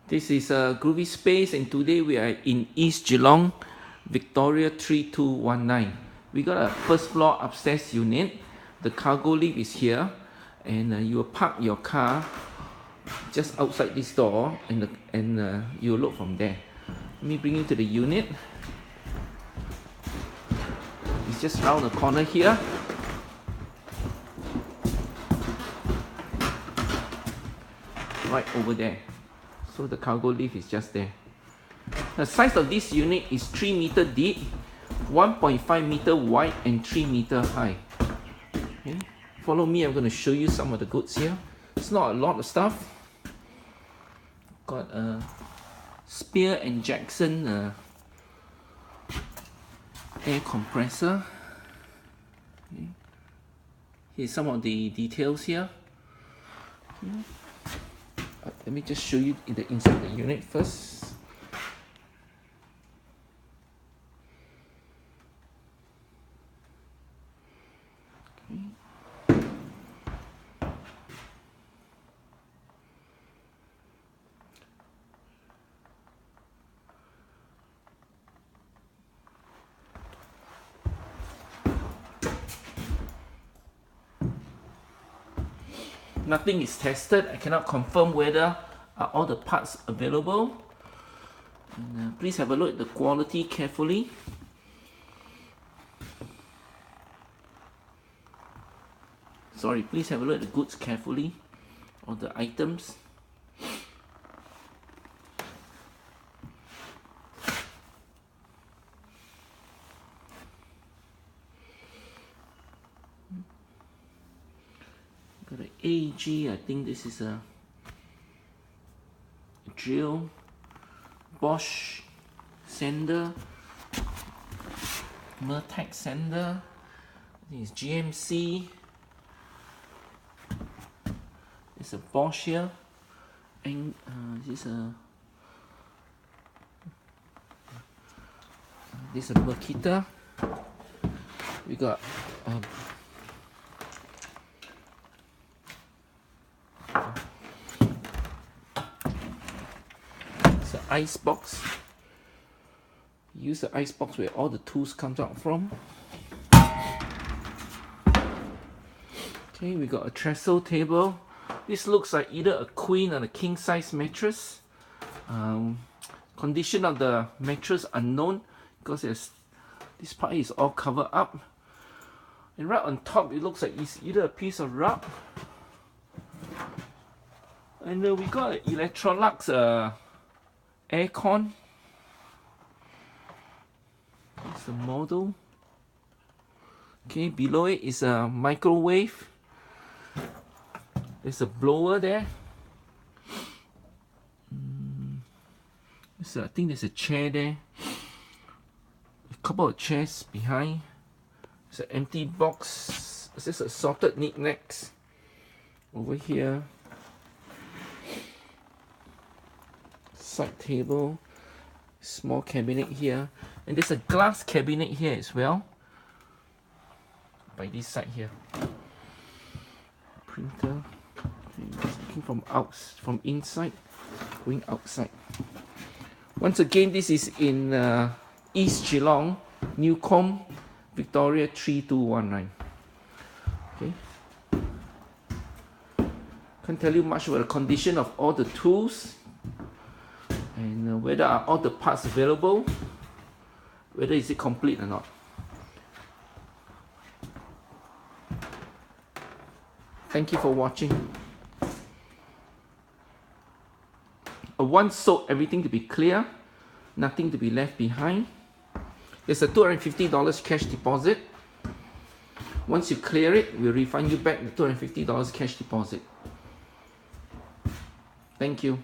This is a Groovy Space, and today we are in East Geelong, Victoria 3219. We got a first floor upstairs unit. The cargo lift is here, and you will park your car just outside this door, and you will load from there. Let me bring you to the unit. It's just around the corner here. Right over there. So the cargo lift is just there. The size of this unit is 3 meter deep, 1.5 meter wide, and 3 meter high. Okay. Follow me, I'm going to show you some of the goods here. It's not a lot of stuff. Got a Spear and Jackson air compressor. Okay. Here's some of the details here. Okay. Let me just show you in the inside the unit first. Okay. Nothing is tested. I cannot confirm whether are all the parts available. And, please have a look at the quality carefully. Sorry, please have a look at the goods carefully, or the items. Got an AEG, I think this is a drill, Bosch sander, Mertex sander, I think it's GMC. There's a Bosch here, and this is a Makita. We got it's an ice box. Use the ice box where all the tools comes out from. Okay, we got a trestle table. This looks like either a queen or a king size mattress. Condition of the mattress unknown because this part is all covered up. And right on top it looks like it's either a piece of rug. And we got an Electrolux aircon. It's the model. Okay, below it is a microwave. There's a blower there. I think there's a chair there. A couple of chairs behind. It's an empty box. It's just assorted knickknacks over here. Side table. Small cabinet here. And there's a glass cabinet here as well. By this side here. Printer. Looking from inside, going outside. Once again, this is in East Geelong, Newcomb, Victoria 3219. Okay. Can't tell you much about the condition of all the tools, and whether are all the parts available, whether is it complete or not. Thank you for watching. Once sold, everything to be clear, nothing to be left behind. There's a $250 cash deposit. Once you clear it, we'll refund you back the $250 cash deposit. Thank you.